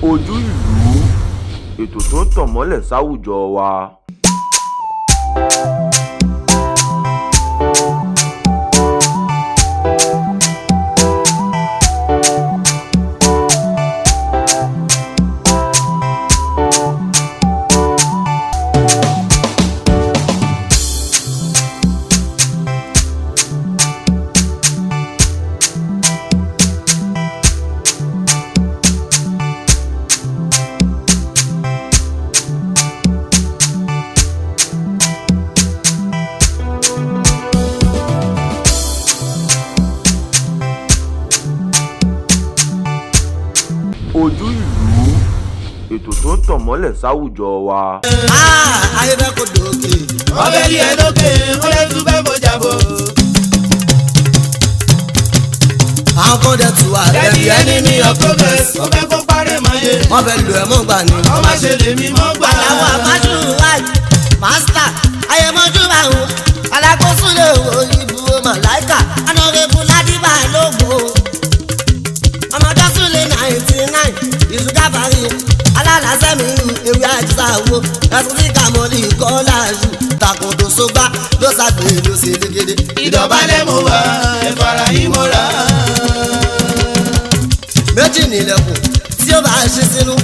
Ojú ìlú, ètò tó ń tàn mọ́lẹ̀ sáwùjọ wa. Ojú ìlú, ètò tó ń tàn mọ́lẹ̀ sáwùjọ wa. Ayé fẹ́ kó dòkè. Ọbẹ̀ ní ẹ lókè, wọ́n lè tún fẹ́ bójà bò. Àwọn kan dẹ̀ tù wá Daddy enemy of progress, ó fẹ́ kó parẹ́ máa yé. wọ́n fẹ́ lu ẹ̀ mọ́ gbà ni. Wọ́n má ṣe lèmi mọ́ gbà. Àwọn àmájú wáyé, mástà, ayémọ́jú bá wò. Alákòóso lè wo ìbúrò màláìkà, Honorable Ládìbà lógo. Ọmọ Dọ́sùlẹ̀ 99, ìṣúgàfàrí, alálàsẹ́ mi ewé àjíṣà wo. Ẹ̀sùn tí Kàmọ́lì kọ́ láàyò, takùn tó sógbá ló ṣàgbé ló ṣe légede. Ìdọ̀bálẹ̀ mo wà, ẹ fara yín mọ́ra. Méjì nílẹ̀kùn tí ó bá ṣe sínú,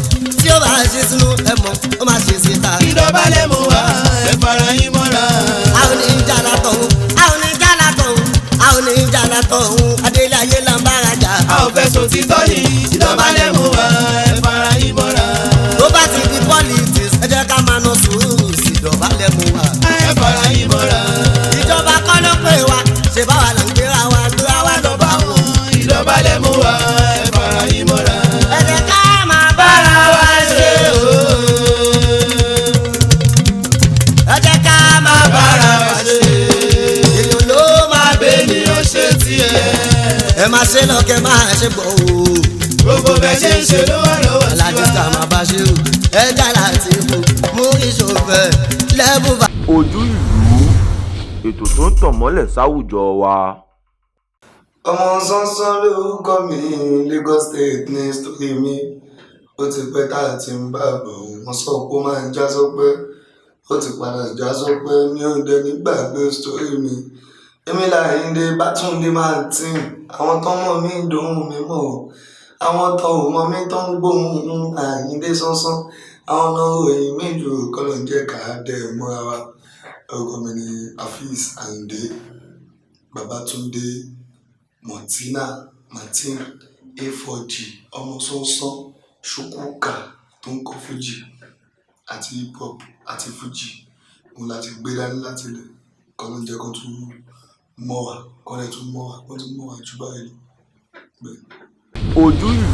tí ó bá ṣe sínú ẹ mọ̀ ó máa ṣe síta. Ìdọ̀bálẹ̀ mo wà, ẹ fara yín mọ́ra. A ò ní ìjà látọ̀hún, a ò ní ìjà látọ̀hún, a ò ní ìjà látọ̀hún, Adélé ayé là ń bára jà. A ò fẹ́ sọ títọ́ ni. Ìdọ̀bálẹ̀ mo wà, ẹ fara yín mọ́ra. Tó bá ti di politics, ẹ jẹ́ ká máa ná sùúrù sí ìdọ̀bálẹ̀ mú wa. Ẹ fara yín mọ́ra. Ìjọba kọ́ ló pè wá, ṣe báwa là ń gbéra wa lọ bá wọn. Ìdọ̀bálẹ̀ mo wà, ẹ fara yín mọ́ra. Ẹ jẹ́ ká máa bára wa ṣe o. Ẹ jẹ́ ká máa Bára wa ṣe, èèyàn ló máa bẹ́ẹ̀ ni ó ṣe tiẹ̀. ẹ máa ṣe lọ kẹ máa ṣe gbọ́ o. Gbogbo bẹ́ẹ̀ ṣe ń ṣe ló wà lọ́wọ́ sí wa. Aládìsá máa bá ṣe o. Ẹ dára ti kú mú ìṣòfẹ́ lẹ́bùn bá. Ojú ìlú, ètò tó ń tàn mọ́lẹ̀ sáwùjọ wa. Ọmọ sánsán lórúkọ mi, Lagos State ní sítórì mi. Ó ti pẹ́ tá a ti ń bá bọ̀, wọ́n sọ pé ó máa ń já sọ́pẹ́. Ó ti padà já sọ́pẹ́, mi ò dé nígbàgbé sítórì mi. Èmi Láyìndé Bátúndé máa tì. Àwọn tó mọ̀ mí dùn mí mọ̀. Àwọn tó ò mọ̀ mí tó ń gbóhùn Àyìndé sánsán. Àwọn náà ròyìn mí jù kọ́lọ̀ jẹ́ ká dẹ̀ mọ́ra wa. Orúkọ mi ni Afeez Àyìndé Babátúndé Martin A4G ọmọ sánsán ṣùkúkà tó ń kọ fújì àti hip hop àti fújì. Òun láti gbé dání láti ilẹ̀ kọ́lọ̀ jẹ́ kó tún mọ́ wa, kọ́lẹ̀ tún mọ́ wa, kó tún mọ́ wa jù báyìí lọ. Ojú ìlú,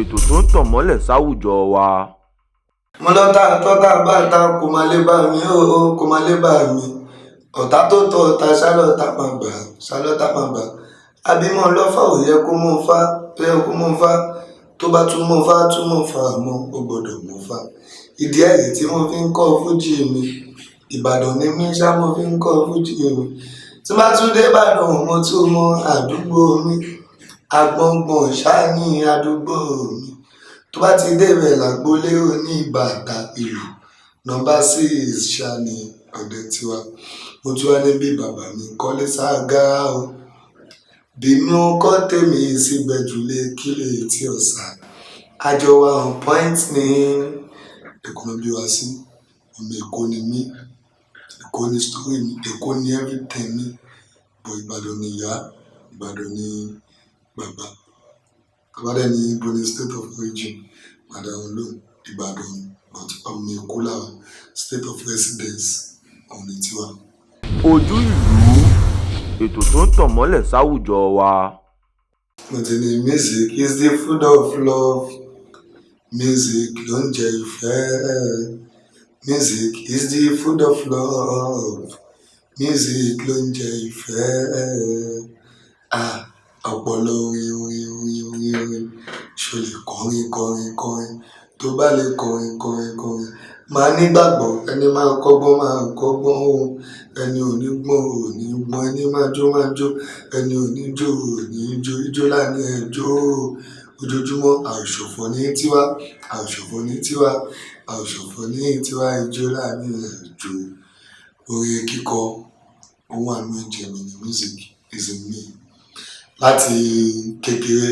ètò tó ń tàn mọ́lẹ̀ sáwùjọ wa. Mo lọ tọ́ta bá ta kò máa lé bá mi ó kò máa lé bá mi. Ọ̀tá tó tọ̀ ọ̀tá ṣálọ́tà máa gbà. Abímọ lọ́fà ò yẹ kó mú fá, tó yẹ kó mú fá. Tó bá tún mú fá mọ́, ó gbọ́dọ̀ mú fá. Ìdí ẹ̀yẹ tí mo fi ń kọ́ fújì mi. Ìbàdàn ni mí ṣá mo fi ń kọ́ fújì mi. Tí bá tún dé Ìbàdàn mo tún mọ àdúgbò mi. Agbọ̀ngbọ̀n ṣáá ní àdúgbò mi. Tó bá ti débẹ̀ làgbólé oní Ìbàdàn ìlú. Nọ́mbà 6 ṣá ní ọ̀dẹ̀ tiwa. Mo tún wá níbi bàbá mi kọ́lé ságárá o. Bí mi ò kọ́ tèmi síbẹ̀ jùlé kílè tí ọ̀sà. Àjọ wa on point ní Èkó ló bí wa sí. Ọmọ Èkó ni mí. Èkó ni story mi. Èkó ni everything mi. Bọ̀ Ìbàdàn ni ìyá. Ìbàdàn ni bàbá. Ìbàdàn ni ibo ni state of origin. Madam Olo Ìbàdàn but ọmọ Èkó làwa. State of residence ọ̀nì tiwa. Ojú ìlú, ètò tó ń tàn mọ́lẹ̀ sáwùjọ wa. Mo ti ní music is the food of love. Music ló ń jẹ ìfẹ́. Music is the food of love. Music ló ń jẹ ìfẹ́. Ọpọlọ orin. Ṣo lè kọrin. Tó bá lè kọrin. Máa nígbàgbọ́, ẹni máa kọ́gbọ́n o. Ẹni ò ní gbọ́n ò ní gbọ́n. Ẹni máa jó. Ẹni ò ní jó ò ní jó. Ijó láni ẹjọ́. ojoojúmọ́ àòṣòfò ní tiwa àòṣòfò ní tiwa àòṣòfò ní tiwa ijó láàrin àjò orin kíkọ ohun àmì ẹ̀jẹ̀ mi ní music is in me láti kékeré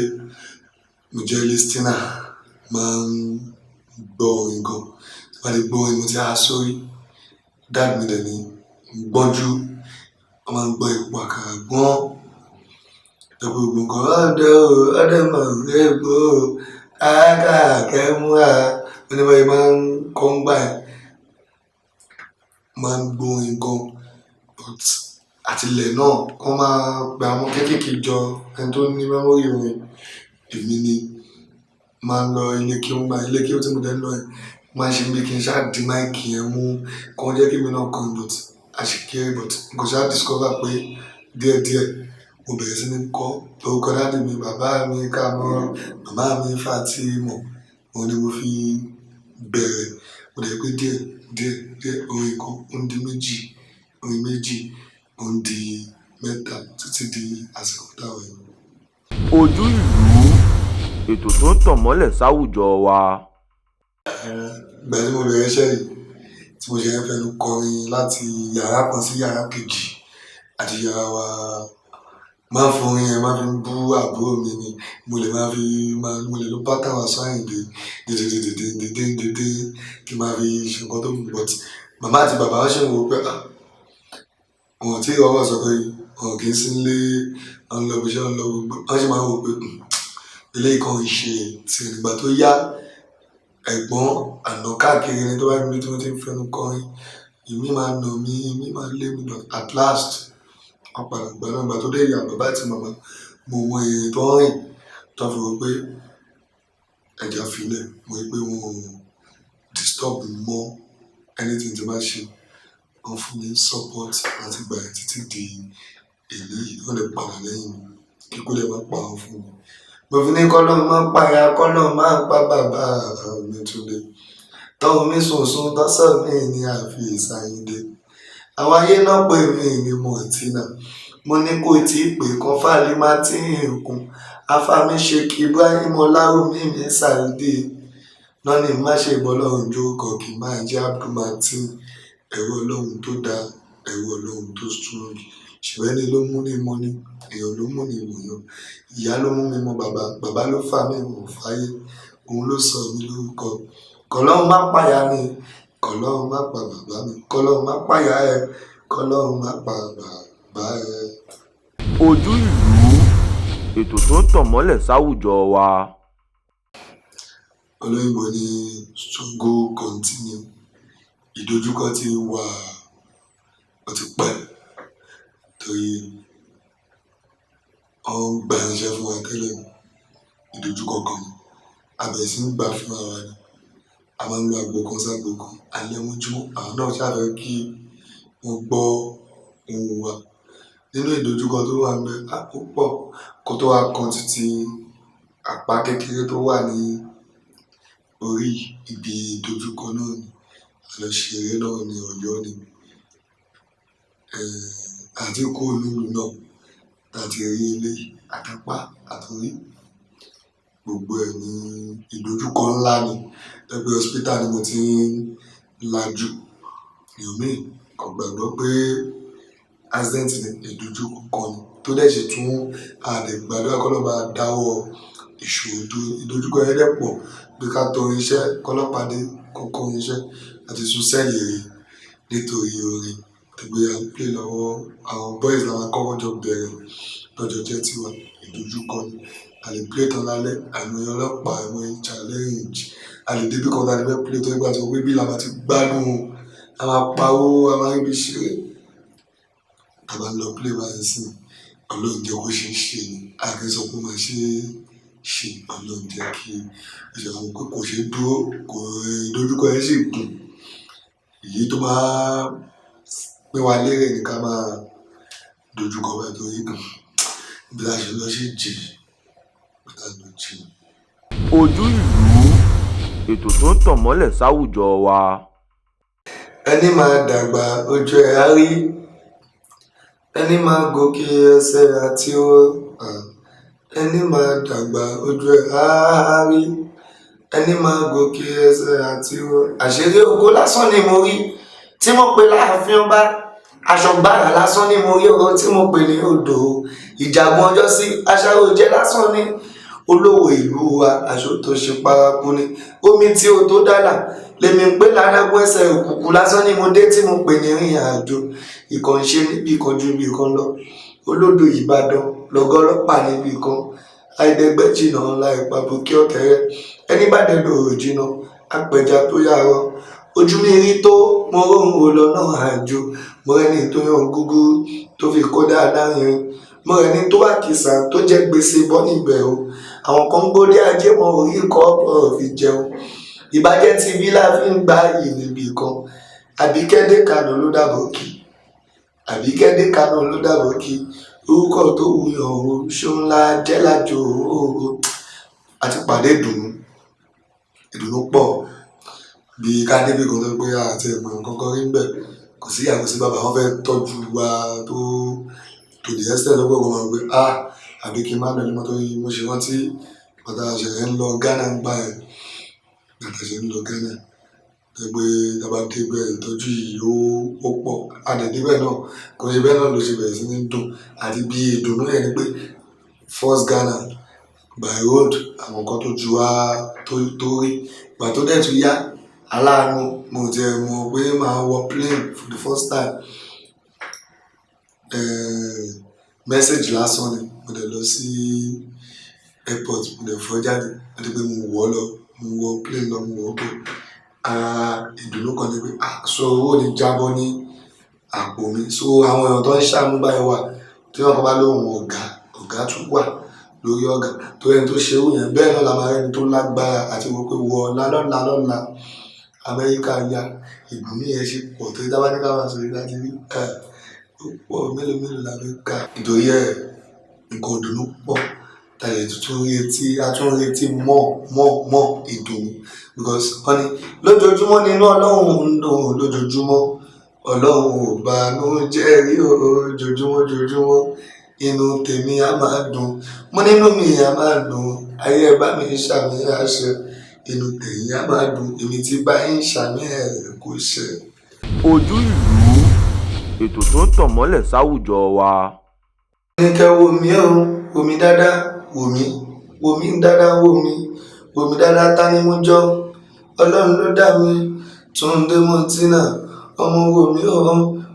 mo jẹ́ listener máa ń gbọ́ orin gan tí wọ́n lè gbọ́ orin mo ti há sórí dad mi dẹ̀ ní gbọ́njú wọ́n máa ń gbọ́ ipò àkàrà gbọ́n gbogbo nǹkan ọdẹ máa ń rẹ gbọ́ káàkiri múra wọ́n ní wọ́n yìí máa ń kọ́ ń gbà ẹ̀ máa ń gbọ́ orin gan but àtìlẹ̀ náà wọ́n máa gba àwọn kéékèèké jọ ẹni tó ní mẹ́mórì orin èmi ni máa ń lọ ilé kí wọ́n gba ilé kí wọ́n tí mo dẹ́ lọ ẹ̀ máa ń ṣe bí kí n ṣáà di máìkì yẹn mú kí wọ́n jẹ́ kí mi náà kàn but àṣìkiri but n kò ṣáà discover pé díẹ̀díẹ̀ mo bẹ̀rẹ̀ sí ní kọ́ orúkọ dáàdì mi bàbá mi Kámọ́rán màmá mi Fátímọ̀ òun ni mo fi bẹ̀rẹ̀ mo dẹ̀ pé díẹ̀ orin kan ó ń di méjì orin méjì ó ń di mẹ́ta títí di àsìkò táwọn yìí. Ojú ìlú ètò tó ń tàn mọ́lẹ̀ sáwùjọ wa. Ìgbà tí mo bẹ̀rẹ̀ iṣẹ́ yìí tí mo ṣe ń fẹnu kọrin láti yàrá kan sí yàrá kejì àti yàrá wa máa ń forin yẹn máa fi ń bú àbúrò mi ni mo lè lo pátá wa sáyìndé dédédédédédédédé kí n máa fi ṣe nǹkan tó wù but màmá àti bàbá wọn ṣe ń wò ó pé wọn tí ọwọ́ sọ pé wọn kì í sí nílé wọn lọ bí iṣẹ́ wọn lọ gbogbo wọn sì máa ń wò pé eléyìí kan ń ṣe tí ìgbà tó yá ẹ̀gbọ́n àná káàkiri ni tó bá mi tí wọ́n ti ń fẹnu kọrin ìmí máa nà mí ìmí máa lé mi but at last ọ̀pàlà gbàgbà tó dé ìyá bàbá àti màmá mo mọ èrè tó ń rìn tó fi wò pé ẹja filẹ̀ mo rí pé wọn ò disturb mọ́ anything tí bá ṣe wọn fún mi support láti gbà ẹ̀ títí di èlé yìí wọ́n lè padà lẹ́yìn mi kíkó lè má pa wọn fún mi. mo fi ní kọ́lọ́ máa pa ya kọ́lọ́ máa pa bàbá mi Túndé tọ́hún mi sùn tọ́sọ̀ mi ní àfi ìsàyìndé àwọn ayé náà pè mí ní Mọ̀tínà mo ní kò tí ì pé kan fàlí má tí ì kún afámi ṣe kí Ibrahim Ọláwùmí mi Sàídé náà ní má ṣe bọ́lọ́run jó kọ̀ọ̀kì máa jẹ́ Abdulmateen ẹ̀rọ Ọlọ́run tó dáa ẹ̀rọ Ọlọ́run tó strong ṣùgbọ́n ẹni ló mú ní mọ́ ní èèyàn ló mú ní ìwòyàn ìyá ló mú mi mọ bàbá ló fà mí wò fáyé òun ló sọ mí lórúkọ kọlọ́run má pàyà mi kọlọ́run má pa bàbá mi kọlọ́run má pàyà ẹ kọlọ́run má pa bàbá ẹ. Ojú ìlú ètò tó ń tàn mọ́lẹ̀ sáwùjọ wa. olóyìnbó ní struggle continue ìdojúkọ ti wà ó ti pẹ́ torí wọ́n ń gba iṣẹ́ fún wa tẹ́lẹ̀ ìdojúkọ kan abẹ̀ sí ń gbà fún ara rẹ̀ a máa ń lo àgbo kan ságbo kan alẹ́ mọ́júmọ́ àwọn náà ṣàfẹ́ kí wọ́n gbọ́ ohùn wa nínú ìdojúkọ tó wà ń bẹ púpọ̀ kó tó wá kan títí àpá kékeré tó wà ní orí ibi ìdojúkọ náà ni àlọ́ṣeré náà ní Ọ̀yọ́ ni àti kó olúlu náà láti rí ilé àtàpá àtòrí gbogbo ẹ̀ ní ìdojúkọ ńlá ni ẹgbẹ́ hospital ni mo ti ń lajú yomi kò gbàgbọ́ pé accident ni ìdojúkọ kan ni tó dẹ̀ ṣe tún àdẹ̀gbàdúrà kọ́lọ́ba dáwọ́ ìṣòro ìdojúkọ yẹn dẹ̀ pọ̀ bí ká tọ iṣẹ́ kọ́lọ́pàá dé kọ́kọ́ iṣẹ́ àti sún sẹ́ẹ̀lì rẹ̀ nítorí orin gbogbo à ń pè lọ́wọ́ àwọn boys làwọn akọ́wọ́ jọ bẹ̀rẹ̀ lọ́jọ́ jẹ́ tiwa ìdojúkọ ni a lè play tán lálẹ́ àìmọye ọlọ́pàá àìmọye challenge a lè débi kan tá a lè fẹ́ play tó ẹgbẹ́ àti ọgbẹ́ bí làwọn ti gbádùn a máa pawó a máa ríbi ṣeré a máa lọ play báyìí sí Ọlọ́run jẹ́ kó ṣe é ṣe ni a kì í sọ pé máa ṣe é ṣe Ọlọ́run jẹ́ kí ìṣẹ̀lẹ̀ pé kò ṣe é dúró kò ìdojúkọ yẹn sì gùn èyí tó máa pé wa lérè ní ká máa dojúkọ bá torí kan bí a ṣe lọ sí jì pátá ló jì. Ojú ìlú ètò tó ń tàn mọ́lẹ̀ sáwùjọ wa. ẹni máa dàgbà ojú ẹ̀ á rí ẹni máa gòkè ẹsẹ̀ àti ó ẹni máa dàgbà ojú ẹ̀ á rí, ẹni máa gòkè ẹsẹ̀ àti àṣírí oko lásán ni mo rí tí mo pe láàfin ọba, aṣọgbàrà lásán ni mo rí ọ̀rọ̀ tí mo pè ní odò ìjàgbọ́n ọjọ́ sí aṣáájú jẹ́ lásán ni olówó ìlú wa aṣọ tó ṣe paraku ni omi tí o tó dálà lèmi pé ládágún ẹsẹ̀ òkùnkùn lásán ni mo dé tí mo pè ní rìn àjò ìkànṣe níbi kan ju ibi kan lọ olódò Ìbàdàn lọ́gọ́lọ́pàá níbi kan àìdẹ́gbẹ́ jìnnà ńlá ìpàbùkí ọ̀kẹ́rẹ́ ẹni bá dẹ̀ lòrò jìnnà apẹja tó yàrá ojú mi rí tó mo róhùn wò lọ́nà àjò mo rẹ́ni tó yan gúgúrú tó fi kó dáadáa yẹn mo rẹ́ni tó wà kìsà tó jẹ́ gbèsè bọ́ níbẹ̀ o àwọn kan ń gbódé ajé wọn ò rí kọ́ ọ̀rọ̀ fi jẹun ìbàjẹ́ tí bí láfi ń gba yìí níbi kan Àbíkẹ́dé Kánò ló dàbọ̀ kí Àbíkẹ́dé Kánò ló dàbọ̀ kí orúkọ tó wuyàn o ṣóńlá jẹ́ lájò o àti pàdé ìdùnnú pọ̀ bí ká débi kan tó pé àti ẹ̀gbọ́n kankan rí bẹ́ẹ̀ kò sí ìyàwó sí bàbá wọn fẹ́ tọ́jú wa tó lè ẹ́sẹ̀ lọ́gbọ̀n wọn pé àbí kí n má lọ ní mọ́tò yìí mo ṣe rántí bàtà àṣẹyẹ ń lọ Ghana ń gbà ẹ̀ bàtà àṣẹyẹ ń lọ Ghana ẹgbẹ́ tàbá débẹ̀ ìtọ́jú yìí ó pọ̀ àdẹ̀débẹ̀ náà kò ṣe bẹ́ẹ̀ náà ló ṣe bẹ̀rẹ̀ sí ní dùn àti bí ìdùnnú ẹ̀ ni pé first Ghana by road àwọn kan tó ju wá tó rí ìgbà tó dẹ̀ tún yá aláàánú mo jẹ́ mọ̀ pé máa wọ plane for the first time message lásán ni mo dẹ̀ lọ sí airport mo dẹ̀ fọ́ jáde mo dẹ̀ pé mo wọ plane lọ mo wọ́ bọ̀ ìdùnnú kan ní pé so owó ni jábọ́ ní àpò mi so àwọn èèyàn tó ń ṣàánú báyìí wà tí wọ́n kọ́ bá lóhùn ọ̀gá tún wà lórí ọ̀gá tó ẹni tó ṣe òyìn bẹ́ẹ̀ náà la máa rẹ́ni tó lágbára àti wọ́n pé wọ lọ́la Amẹ́ríkà ya ìdùnnú yẹn ṣe pọ̀ tó dábàá ní káwọn sọ ìdá ti rí pọ̀ mélòó la fi kà nítorí ẹ̀ nǹkan ìdùnnú pọ̀ tàyè tuntun retí mọ́ ìdùnnú because wọ́n ní lójoojúmọ́ nínú Ọlọ́run ń dùn lójoojúmọ́ Ọlọ́run ò bànújẹ́ rí ojoojúmọ́ inú tèmi á máa dùn mo nínú mi á máa dùn ayé ẹ bá mi ṣàmì àṣẹ inú tèmi á máa dùn èmi tí bá ń ṣàmì ẹ̀ kò ṣe. Ojú ìlú ètò tó ń tàn mọ́lẹ̀ sáwùjọ wa. ní kẹ́ wo mi o wo mi dáadáa wo mi dáadáa wo mi dáadáa ta ni mo jọ Ọlọ́run ló dá mi Túndé Mọ́tínà ọmọ wo mi o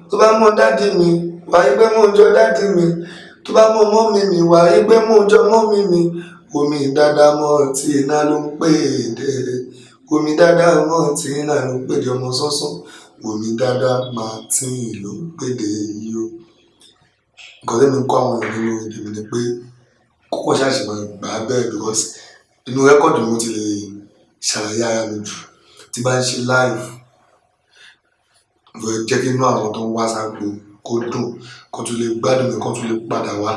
tó bá mọ dádì mi wàá rí pé mo jọ dádì mi tó bá mọ mọ́mì mi wàá rí pé mo jọ mọ́mì mi omi dáadáa Mọ́tínà ló ń pè dé omi dáadáa Mọ́tínà ló ń pè dé ọmọ sọ́sún omi dáadáa Martin ló ń pè dé yìí o nǹkan tẹ́mi ń kọ́ àwọn èèyàn nínú ìdìbò ni pé kókó ṣáàṣì máa gbà á bẹ́ẹ̀ because inú rẹ́kọ̀dù mo ti lè ṣàlàyé ara mi jù tí bá ń ṣe live jẹ́ kí inú àwọn tó ń wá sáàgbó kó dùn kó tún lè gbádùn mi kó tún lè padà wá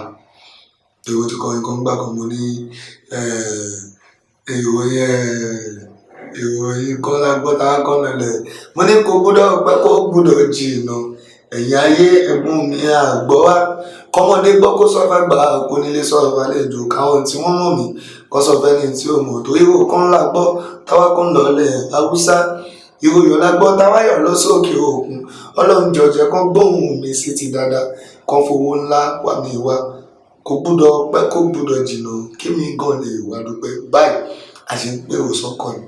èrò tí kọrin kan gbà kan mo ní ìròyìn kan lágbọ́ta kan lẹ̀lẹ̀ mo ní kó gbọ́dọ̀ pẹ́ kó gbọ́dọ̀ jìnnà ẹ̀yìn ayé ẹ̀gbọ́n mi àgbọ́ wá kọ́mọdé gbọ́ kó sọ́fà gbà kó nílé sọ̀rọ̀ àlejò káwọn tí wọ́n mọ̀ mí kó sọ fẹ́ni tí ò mọ̀ tó ìrò kan là gbọ́ táwa kan lọ́lẹ̀ haúsá ìròyìn la gbọ́ táwa yọ̀ lọ sókè òkun Ọlọ́run jọ̀jẹ̀ kan gbóhùn mi sí ti dáadáa kan fowó ńlá wà mí wá kó gbọ́dọ̀ pẹ́ kó gbọ́dọ̀ jìnnà kí mi gan lè wá dúpẹ́ báyìí a ṣe ń pè ó sọ́kọ̀ ni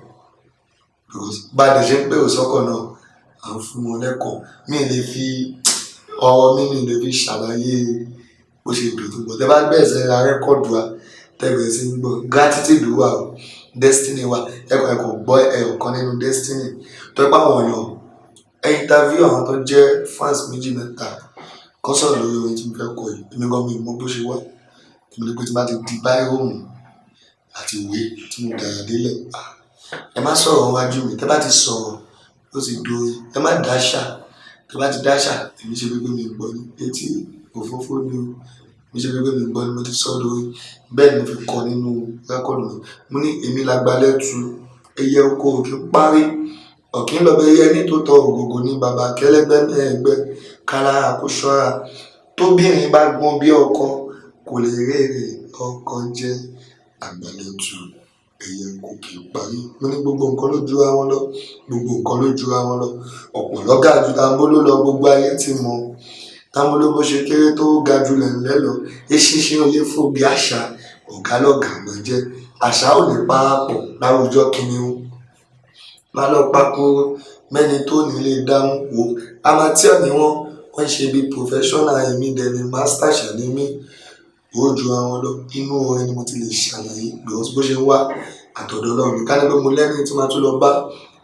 bá a ṣe ń pè ó sọ́kọ̀ náà à ń fún wọn lẹ́kọ̀ọ́ mi lè fi ọ̀rọ̀ mi lè fi ṣàlàyé bó ṣe dùn tó gbọ́ tẹ́ bá bẹ̀rẹ̀ sí ra rẹ́kọ̀dù wa tẹ́gbẹ̀ẹ́ sí gbọ́ gratitude wà o destiny wà ẹ̀kọ́ gbọ́ ẹ̀ọ̀kan nínú destiny tó ẹ pàwọn èèyàn interview àwọn tó jẹ́ fans méjì mẹ́ta kọ́ sọ̀rọ̀ lórí orin tí mo fẹ́ kọ yìí èmi gan mi mọ̀ bó ṣe wà èmi lè pé tí bá ti di báyìí ròmù àti ìwé tí mo dàyà délẹ̀ ẹ má sọ̀rọ̀ wájú mi tẹ́ bá ti sọ̀rọ̀ ó sì dórí ẹ má dáṣà tẹ́ bá ti dáṣà èmi ṣe pé mi gbọ́ ní etí òfófó ni o mi ṣe pé mi gbọ́ ni mo ti sọ lórí bẹ́ẹ̀ ni mo fi kọ nínú rẹ́kọ̀dù mi mo ní èmi lágbálẹ̀ tu ẹyẹ oko òkè parí ọ̀kín lọ́bẹ̀ yẹ nítòótọ́ ògògò ní bàbá kẹlẹ́gbẹ́ ẹgbẹ́ kára àkóṣọ́ra tóbìnrin bá gbọ́n bí ọkọ kò lè rèrè ọkọ jẹ́ àgbàlẹ̀tù ẹ̀yẹ kò kì í parí. Mo ní gbogbo nǹkan ló jura wọn lọ, gbogbo nǹkan ló jura wọn lọ. Ọ̀pọ̀ ló ga ju Tambolo lọ, gbogbo ayé ti mọ̀. Tambolo bó ṣe kéré tó ga jù lẹ̀ńlẹ́ lọ. Eṣinṣin ò lè fò bí àṣà, ọ̀gá lọ̀gá ló jẹ́. Àṣà ò lè parapọ̀ láwùjọ kìnìún. Má lọ pákó mẹ́ni tó nílé dámú wò. Amateur ni wọ́n ṣe bí professional, èmi dẹ̀ ni master ṣẹ̀ ni mí. Ó ju àwọn lọ. Inú orin ni mo ti lè ṣàlàyé bó ṣe ń wá àtọ̀dọ̀ Ọlọ́run. Ká ní pé mo lẹ́ni tí máa tún lọ bá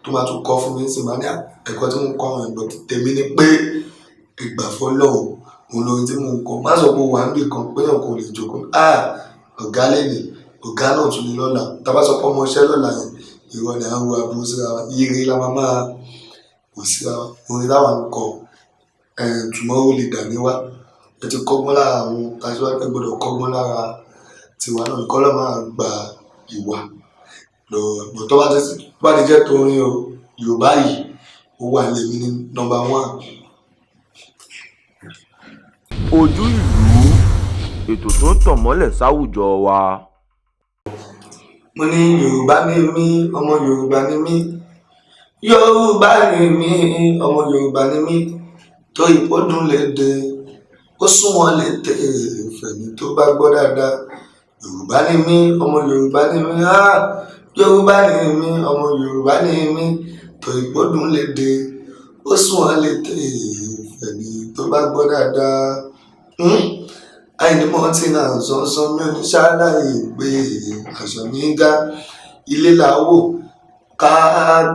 tó máa tún kọ́ fún mi sí máa ní ẹ̀kọ́ tí mo ń kọ́ àwọn ẹ̀gbọ́n tèmi ni pé ìgbà fọlọ́run òun lórin tí mo ń kọ́. Má sọ pé wà níbì kan pé ọkọ̀ lè jókòó. Ọ̀gá lẹ́nìí, ọ̀gá náà tún ní lọ́la. Tá bá sọ pé ọmọ iṣẹ́ lọ́la yẹn, ìwọ ni à ń wo aburú síra wa. Ire la máa wò síra wa. Orin táwa ń kọ tomorrow leader ni wá. Ẹ ti kọ́gbọ́n lára àwọn aṣíwájú, ẹ gbọ́dọ̀ kọ́gbọ́n lára tiwa náà. Kọ́ lọ́ máa gba ìwà lọ. Tó bá ti jẹ́ torin o, Yorùbá yìí ó wà lèmi ní number 1. Ojú ìlú, ètò tó ń tàn mọ́lẹ̀ sáwùjọ wa. Mo ní Yorùbá ni mí, ọmọ Yorùbá ni mí. Yorùbá ni mí, ọmọ Yorùbá ni mí. Tó ìpọ́dún lédè, ó súnmọ́ létè fẹ̀mí tó bá gbọ́ dáadáa. Yorùbá ni mí, ọmọ Yorùbá ni mí. Yorùbá ni mí, ọmọ Yorùbá ni mí. Tó ìpọ́dún lédè, ó súnmọ́ létè fẹ̀mí tó bá gbọ́ dáadáa. Àìnímọ̀ tí náà sọ́nsọ́n mi ò ní ṣáláyé pé aṣọ mi ga. Ilé làwò ká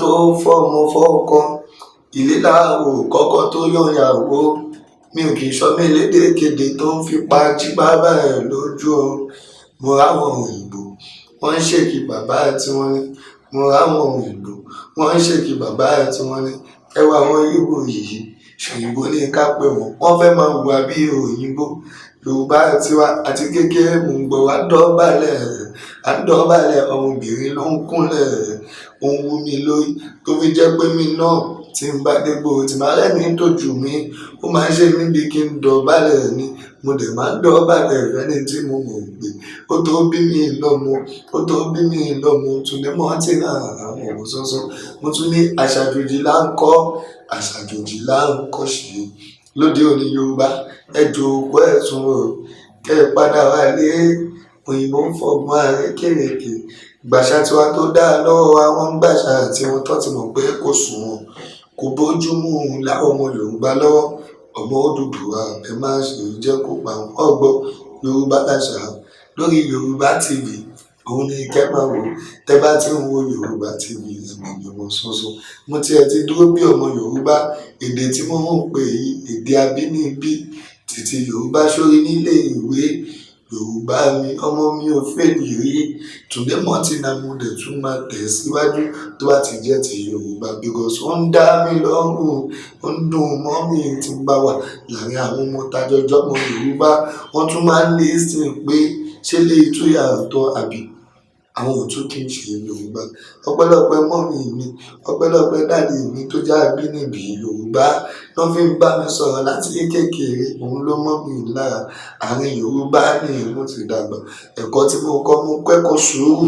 tó fọmọ fọ́kọ. Ilé làwò kọ́kọ́ tó yọ̀yàwó. Mi ò kì í sọ mí lédèkéde tó ń fipá jí bàbá ẹ̀ lójú o. Mo ráwọn òyìnbó wọ́n ń ṣèkì bàbá ẹ̀ tí wọ́n ní. Mo ráwọn òyìnbó wọ́n ń ṣèkì bàbá ẹ̀ tí wọ́n ní. Ẹ wá àwọn Ìgbò yìí, ṣòyìnbó ní ká pè wọ́n fẹ́ máa hùwà bí òyìnbó. Yorùbá tiwa àti kékeré mò ń gbọ́ wá dọ̀bálẹ̀ ọmọbìnrin ló ń kúnlẹ̀. Ó ń wú mi lórí tó fi jẹ́ pé mi náà tí n bá dégbò tí màá rẹ́ni tó jù mí, ó máa ń ṣe mí bí kí n dọ̀bálẹ̀ ni. Mo dẹ̀ máa ń dọ̀bálẹ̀ fẹ́ni tí mo mọ̀ pé ó tó bí mi lọ́mọ, Túndé mọ́tì náà àwọn ọ̀hún sọ́sọ́. Mo tún ní àṣàjòjì là ń kọ́ ṣe. Lóde òní Yorùbá ẹ jòkó ẹ tún rò kẹ́ ẹ padà wálé. Òyìnbó ń fọgbọ́n àrékèrèké gbàṣà tiwa tó dáa lọ́wọ́ àwọn gbàṣà tí wọ́n tọ́ ti mọ̀ pé kò sunwọ̀n kò bójúmu láwọn ọmọ Yorùbá lọ́wọ́. Ọmọ Odùduwà ẹ má ṣe jẹ́ kó pa wọn. Ọgbọ́ Yorùbá Láṣà lórí Yorùbá TV, òun ni kẹ́ máa wò. Tẹ́ bá ti ń wo Yorùbá TV ẹ̀mọ̀ sọ́sọ́. Mo tiẹ̀ ti dúró bí ọmọ Yorùbá. Èdè tí mo ń pè yìí èdè abínibí títí Yorùbá sórí nílé ìwé. Yorùbá mi ọmọ mi ò fẹ́ẹ̀lì rí. Túndé mọ́tì náà mo dẹ̀ tún máa tẹ̀ síwájú tó bá ti jẹ́ ti Yorùbá because ó ń dá mi lọ́rùn, ó ń dùn mọ́ mi tí ń bá wà láàrin àwọn ọmọ tajọjọ́ ọmọ Yorùbá. Wọ́n tún máa ń listen pé ṣé lè tún yàtọ̀ àbí àwọn òtún kì í ṣe Yorùbá. Ọpẹ́lọpẹ́ mọ́mì mi, ọpẹ́lọpẹ́ dáàdì mi tó jẹ́ abínibí Yorùbá ló fi ń bá mi sọ̀rọ̀ láti kékeré. Òun ló mọ́ mi lára. Àárín Yorùbá ni mo ti dàgbà. Ẹ̀kọ́ tí mo kọ́ mo kẹ́kọ̀ọ́ sùúrù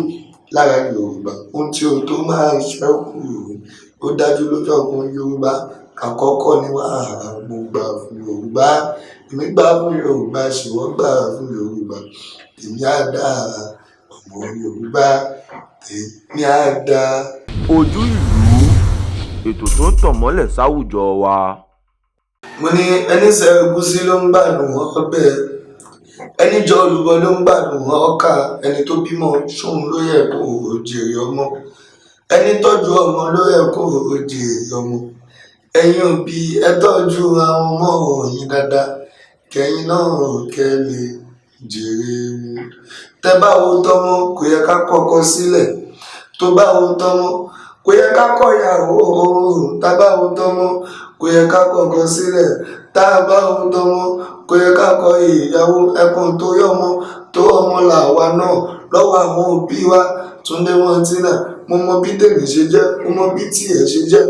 lára Yorùbá. Ohun tí o tó máa ṣẹ́kù ó dájú lójú ọkùnrin Yorùbá. Àkọ́kọ́ ni mo gbà fún Yorùbá. Èmi gbà fún Yorùbá, ṣìwọ́n gbà fún Yorùbá. Èmi á dáa ọmọ Yorùbá, èmi á dáa. Ojú ìlú, ètò tó ń tàn mọ́lẹ̀ sáwùjọ wa. Mo ní ẹni sẹ ẹ̀gúsí ló ń gbádùn ọbẹ̀, ẹni jọ olùbọ ló ń gbádùn ọkà. Ẹni tó bímọ ṣóun ló yẹ kó jèrè ọmọ. Ẹni tọ́jú ọmọ ló yẹ kó jèrè ọmọ. Ẹ̀yin òbí ẹ tọ́jú àwọn ọmọ yín dáadáa kẹ́yìn náà kẹ́ lè jèrè wọn. Tẹ́ bá wo tọ́mọ kò yẹ ká kọ́kọ́ sílẹ̀. Tó bá wo tọ́mọ kò yẹ ká kọ ìyàwó. Tá bá wo tọ́mọ kò yẹ ká kọ́kọ́ sílẹ̀. Tá bá wo tọ́mọ kò yẹ ká kọ ìyàwó. Ẹkùn tó yọmọ tó ọmọ làwa náà lọ́wọ́ àwọn òbí wa. Túndé mọ́tì náà mo mọ bí tèmi ṣe jẹ́, mo mọ bí tiẹ̀ ṣe jẹ́.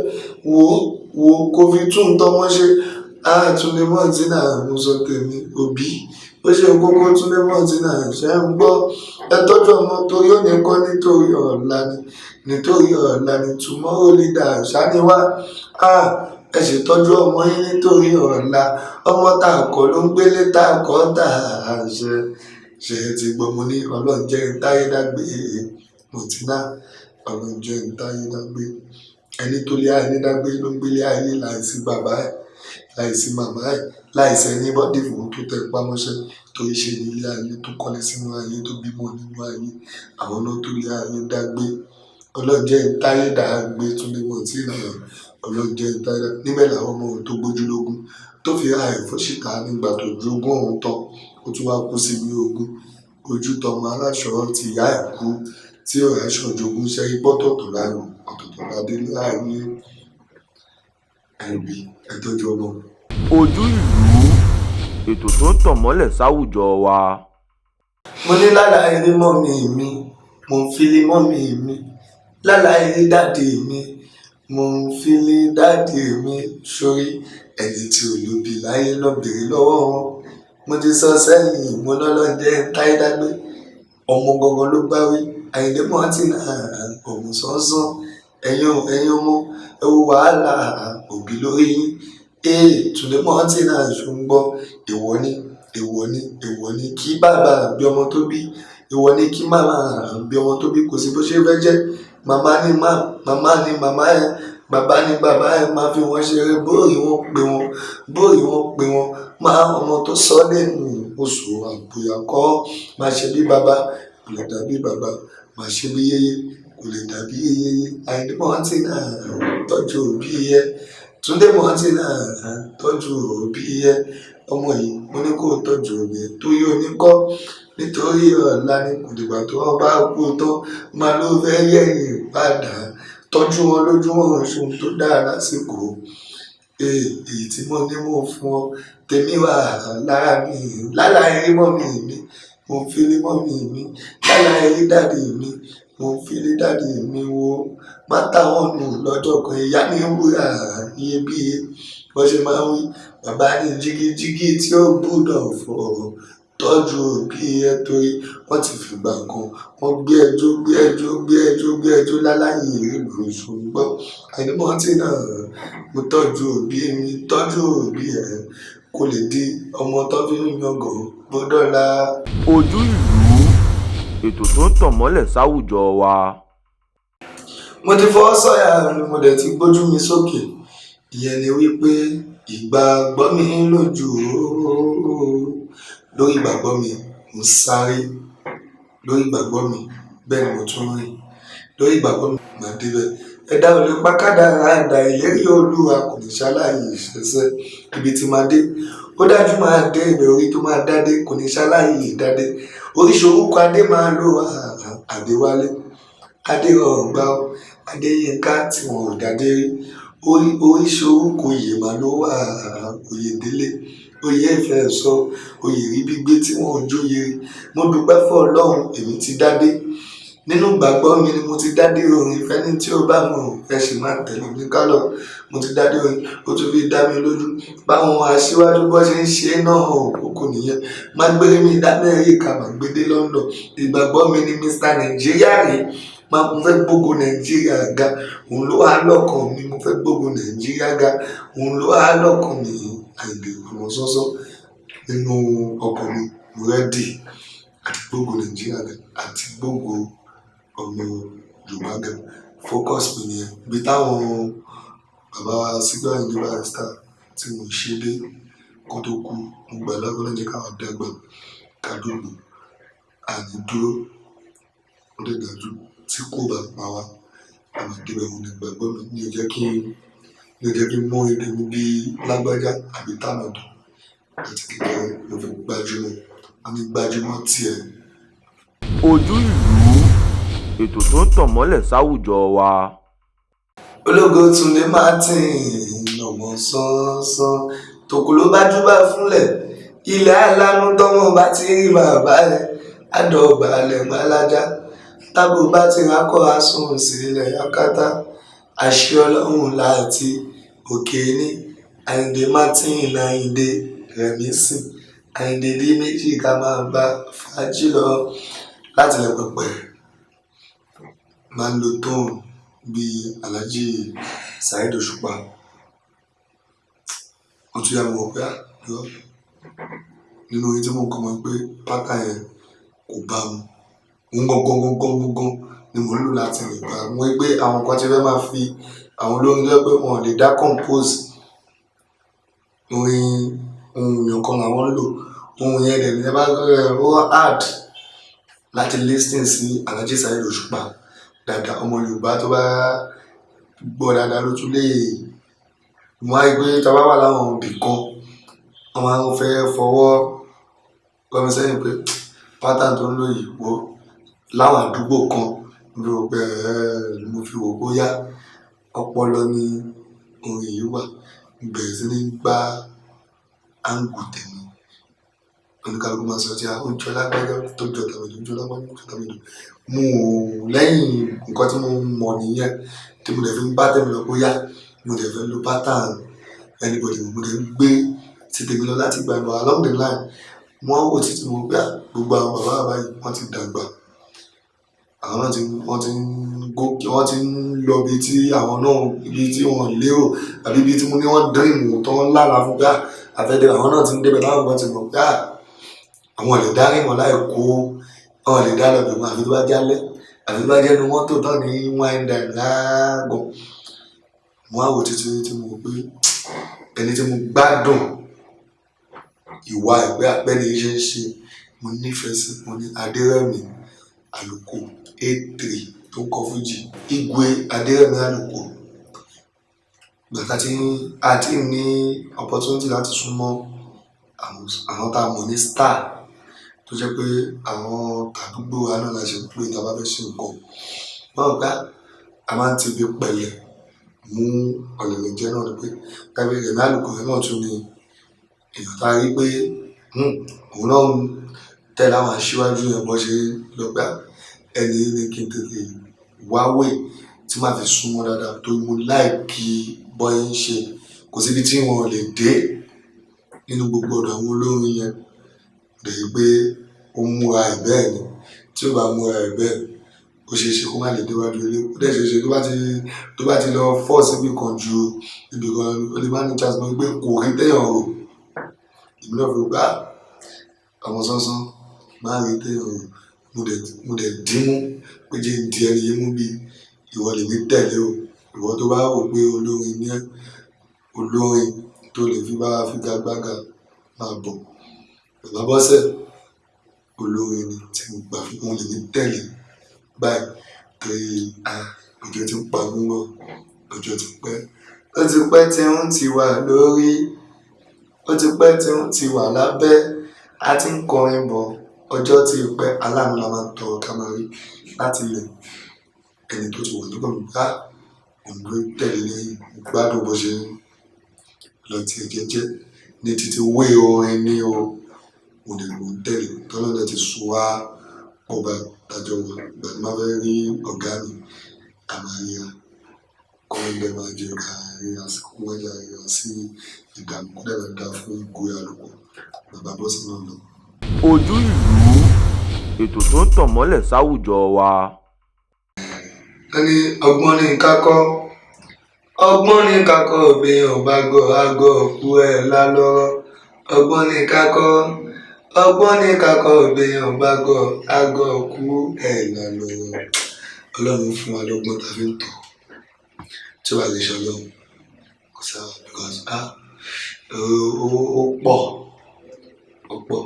Wò kò fi tún tọ́mọ ṣe. Túndé mọ́tì náà mo sọ tèmi. Òbí ó ṣe kókó Túndé Mọ̀tínà ṣe ń gbọ́ ẹ tọ́jú ọmọ torí ó ní kọ́ nítorí ọ̀la ni tomorrow leader ṣáníwá ẹ ṣètọ́jú ọmọ yín nítorí ọ̀la ọmọ tá a kọ́ ló ń gbélé tá a kọ́ tá a ṣe ti gbọ́ mo ní ọlọ́njẹ́ táyé dágbé Mọ̀tínà ọlọ́njẹ́ táyé dágbé ẹni tó lé ayé dágbé ló ń gbélé ayé láìsí bàbá ẹ̀ láìsí màmá ẹ̀ láìsí ẹni bọ́dì fún tó tẹ pamọ́ṣẹ́ tó ṣe nílé ayé tó kọ́lé sínú ayé tó bímọ nínú ayé àwọn náà tó lé ayé dágbé ọlọ́njẹ́ táyé dágbé Túndé Mọ̀tínà ọlọ́njẹ́ táyé dágbé níbẹ̀ làwọn ọmọ tó gbójúlógún tó fi ra ẹ̀fọ́ síta nígbà tó jogún ọ̀hún tán ó tún wá kú síbi ogún ojú tọmọ aláṣọ ti yá ẹ̀ kú tí ọ̀rẹ́ aṣọ jogún ṣe pọ́tọ̀tọ̀ lánàá ọ̀tọ̀tọ̀ ládé láàrin ẹ̀bí ẹ̀tọ́jú ọmọ. Ojú ìlú, ètò tó ń tàn mọ́lẹ̀ sáwùjọ wa. mo ní lálàá eré mọ́mì mi mo ń fili mọ́mì mi lálàá eré dáàdì mi mo ń fili dáàdì mi sórí ẹni tí olóbi láyé lọ bèrè lọ́wọ́ wọn mo ti sọ sẹ́yìn mo lọ́lọ́jẹ́ táyé dágbé ọmọ gangan ló bá wí Àyìndé Mọ̀tínà òun sánsan ẹ̀yin ọmọ ẹ wo wàhálà òbí lórí yín Túndé Mọ̀tínà ṣùgbọ́n èèwọ̀ ni kí bàbá bí ọmọ tó bí èèwọ̀ ni kí màmá bí ọmọ tó bí kò sí bó ṣe fẹ́ jẹ́ màmá ni màmá ẹ bàbá ni bàbá ẹ máa fi wọn ṣeré bóòrì wọn pé wọn máa ọmọ tó sọ lẹ́nu oṣù àbúyàkọ́ máa ṣe bí bàbá kò lè dàbí bàbá máa ṣe bí yéyé kò lè dàbí yéyé Àyìndé Mọ̀tínà tọ́jú òbí yẹ Túndé Mọ̀tínà tọ́jú òbí yẹ ọmọ yìí mo ní kó tọ́jú òbí yẹ tó yóò ní kọ́ nítorí ọ̀la ni kò dìgbà tó wọn bá kú tán máa ló fẹ́ yẹ̀yìn padà tọ́jú wọn lójú wọn ṣohun tó dáa lásìkò èyí tí mo ní mo fún ọ tèmi wà lára mi lálá eré mọ́mì mi mo ń fi lé mọ́mì mi lálá eré dáàdì mi mo ń fi lé dáàdì mi wo má táwọn nù lọ́jọ́ kan ìyá ní wúrà iyebíye bó ṣe máa ń wí bàbá ní jígíjígí tí ó gbúdọ̀ fọ̀ tọ́jú òbí ẹ torí wọ́n ti fìgbà kan wọ́n gbé ẹjọ́ láláyé ìlú ṣùgbọ́n Àyìndé Mọ̀tínà mo tọ́jú òbí mi tọ́jú òbí ẹ kó lè di ọmọ tó fi ń yangàn gbọ́dọ̀la. Ojú ìlú, ètò tó ń tàn mọ́lẹ̀ sáwùjọ wa. mo ti fọwọ́ sọ̀yà mo dẹ̀ ti gbójú mi sókè ìyẹn ni wípé ìgbàgbọ́ mi lójú lórí ìgbàgbọ́ mi mo sáré lórí ìgbàgbọ́ mi bẹ́ẹ̀ ni mo tún rìn lórí ìgbàgbọ́ mi máa débẹ̀ ẹ̀dá ò lè pa kádàrá ẹ̀dá ìlérí Olúwa kò ní ṣaláyè ìṣẹ̀ṣẹ̀ ibi tí máa dé ó dájú máa dé ibẹ̀ orí tó máa dádé kò ní ṣaláyè ìdádé oríṣi orúkọ adé máa lò Adéwálé Adérọ̀gbà Adéyínká tí wọn ò dádé rí oríṣi orúkọ oyè máa ló wà Oyèdélé oyè ìfẹ́ sọ oyè rí gbígbé tí wọn ò jóye rí mo dúpẹ́ fún Ọlọ́run èmi ti dádé nínú ìgbàgbọ́ mi ni mo ti dádé orin fẹ́ni tí ó bá mọ̀ ẹ sì máa tẹ̀lé mi kálọ̀ mo ti dádé orin ó tún fi dá mi lójú báwọn aṣíwájú bọ́ ṣe ń ṣe náà òkú nìyẹn máa gbére mi dá Amẹ́ríkà máa gbé dé London ìgbàgbọ́ mi ni Mr. Nàìjíríà rèé mo fẹ́ gbógun Nàìjíríà ga òun ló wà lọ́kàn mi mo fẹ́ gbógun Nàìjíríà ga òun ló wà lọ́kàn mi Àyìndé ọmọ sọ́sọ́ nínú ọkàn mi mo rẹ́dì àti gbógun Nàìjíríà ga àti gbógun ọmọ Yorùbá ga focus mi nìyẹn bí táwọn bàbá Síkírù Àyìndé Barrister tí mo ṣe dé kó tó kú mo gbà lágbọ́n jẹ́ káwọn dẹ́gbà kádùgbò àní dúró ó lè dájú tí kò bá pa wá àwọn ìdíbẹ̀ mo ní gbàgbọ́ mi ní ìjẹ́ kí n mú èdè mi bí lágbájá àbí tànàdù àti kékeré ló fi gbajúmọ̀ a ní gbajúmọ̀ tiẹ̀. Ojú ìlú, ètò tó ń tàn mọ́lẹ̀ sáwùjọ wa. ológo Túndé Martin ọmọ sánsan tòkù ló bá júbà fúnlẹ̀ ilẹ̀ alánú tọ́mọ bá ti rí bàbá ẹ̀ àdọ̀bálẹ̀ málájá tábò bá ti rákọ́ asùn sílẹ̀ yakata àṣẹ Ọlọ́run láti òkè ní Àyìndé Martin Àyìndé Rẹ̀mísìn àìdèdè méjì ká máa bá fàájì lọ láti lẹ pẹpẹ máa ń lo tóun bíi Alhaji Saheed Òṣùpá. wọ́n tún yà mọ̀ pé yọ nínú orin tí mo kọ́ mọ̀ pé pátá yẹn kò bá mu òun gangan ni mo ń lò láti lè bá mu pé àwọn kan ti fẹ́ máa fi àwọn olórin jẹ́ pé wọn lè dá compose orin ohun èèyàn kan làwọn ń lò ohun yẹn dẹ̀ ní ẹ bá ó hard láti listen sí Alhaji Saheed Òṣùpá dáadáa. ọmọ Yorùbá tó bá gbọ́ dáadáa ló tún lè wọ́n á rí pé tá a bá wà láwọn ibì kan wọ́n máa ń fẹ́ fọwọ́ gọ́mi sẹ́yìn pé pátán tó ń lò yìí wò láwọn àdúgbò kan ló pẹ́ mo fi wò bóyá ọpọlọ ní orin yìí wà bẹ̀rẹ̀ sí ní gbá áńgù tẹ̀mí oníkàlùkù máa sọ tí a ó jọ lágbájá tó jọ tàbí jọ lágbájá tó tàbí mo lẹ́yìn nǹkan tí mo mọ̀ nìyẹn tí mo lè fi ń bá tẹ̀mí lọ bóyá mo lè fẹ́ lo pátán anybody mo lè gbé sí tèmi lọ láti gba ìmọ̀ along the line wọ́n wò títí mo gbà gbogbo àwọn bàbá yìí wọ́n ti dàgbà àwọn náà wọ́n ti ń gòkè wọ́n ti ń lọ ibi tí àwọn náà ibi tí wọ́n lérò àbí ibi tí mo ní wọ́n dream tó ń lálàá fún gbà àfẹ́dẹ́ àwọn náà ti ń débẹ̀ táwọn kan ti mọ̀ gbà àwọn lè dárí wọn láì kó wọn lè dá lọ́bẹ̀ wọn àfi tó bá jálẹ̀ àfi tó bá jẹ́nu mọ́tò tán ní wine dine láàgọ̀ wọ́n á wò títí tí mo pé ẹni tí mo gbádùn ìwà ẹgbẹ́ àpẹẹrẹ iṣẹ́ ń ṣe mo nífẹ̀ẹ́ sí mo ní Adérẹ̀mí Àlùkò A3 tó kọ fújì Igwe Adérẹ̀mí Àlùkò gbàtà tí a ti ní opportunity láti súnmọ́ àwọn tá a mọ̀ ní star tó jẹ́ pé àwọn àdúgbò wa náà la ṣe pé tá a bá fẹ́ ṣe nǹkan wọ́n gbà a máa ń ti ibi pẹ̀lẹ́ mú ọ̀lẹ̀lẹ̀ jẹ́ náà ni pé kábíyèsí Rẹ̀mí Àlùkò yẹn náà tún ni èèyàn tá a rí pé òun náà ń tẹ̀lé àwọn aṣíwájú yẹn bọ́ ṣe lọ́gbà ẹni ní kí n tètè wáwé tí màá fi súnmọ́ dáadáa tó mú láìkí bọ́yé ń ṣe kò síbi tí wọn lè dé nínú gbogbo ọ̀dọ̀ àwọn olórin yẹn rèé pé ó múra ẹ̀ bẹ́ẹ̀ ni tí ó bá múra ẹ̀ bẹ́ẹ̀ ó ṣeé ṣe kó má lè déwájú ilé ó dẹ̀ ṣeé ṣe tó bá ti lọ fọ́ síbi kan ju ibì kan ó lè má ní chance mọ́ pé kò rí téèyàn rò ìbílẹ̀ fi gbá àwọn sánsán máa rí téèyàn rò mo dẹ̀ dìímú pé jẹ́ ìdí ẹni yé mú bí ìwọ lè ní tẹ̀lé o ìwọ tó bá wò pé olórin ní olórin tó lè fi bá figagbága máa bọ̀ Bàbá Bọ́sẹ̀ olórin ni tí mo gbà fún wọn lè ní tẹ̀lé báyìí torí ọjọ́ tí ń pa gbúngbọ̀ ọjọ́ ti pẹ́ ó ti pẹ́ tí ń ti wà lórí ó ti pẹ́ tí ń ti wà lábẹ́ a ti ń kọrin bọ̀ ọjọ́ tí pẹ́ aláàánú la máa ń tọrọ ká máa rí láti ilẹ̀ ẹni tó ti wà nígbà gbá òun ló tẹ̀lé lẹ́yìn gbádùn bó ṣe ń lọ tiẹ̀ jẹ́jẹ́ ní títí wé orin ní o òun lè lò ń tẹ̀lé tọ́lọ́dẹ ti sùn wá ọba dájọ́ wa ìgbà tí máa fẹ́ rí ọ̀gá mi àmàríyá kọ́ ẹgbẹ́ máa jẹ́ ká rí àsìkò wọ́n yà rí sí ìdààmú kó dẹ̀ dá fún Igwe Àlùkò Bàbá Bọ́sẹ̀ náà lọ. Ojú ìlú ètò tó ń tàn mọ́lẹ̀ sáwùjọ wa. ẹni ọgbọ́n ní kákọ́ ọgbọ́n ní kákọ́ bí ọba gọ̀ àgọ́ òkú ẹ̀ lálọ́rọ́ ọgbọ́n ní kákọ́ ọgbọ́n ní kakọ òbèèyàn bá gọ àgọ kú ẹ̀ lálọ́rọ́ Ọlọ́run fún wa lọ́gbọ́n tá a fi ń tọ̀ tí wàá lè ṣe Ọlọ́run kò sáà because ó pọ̀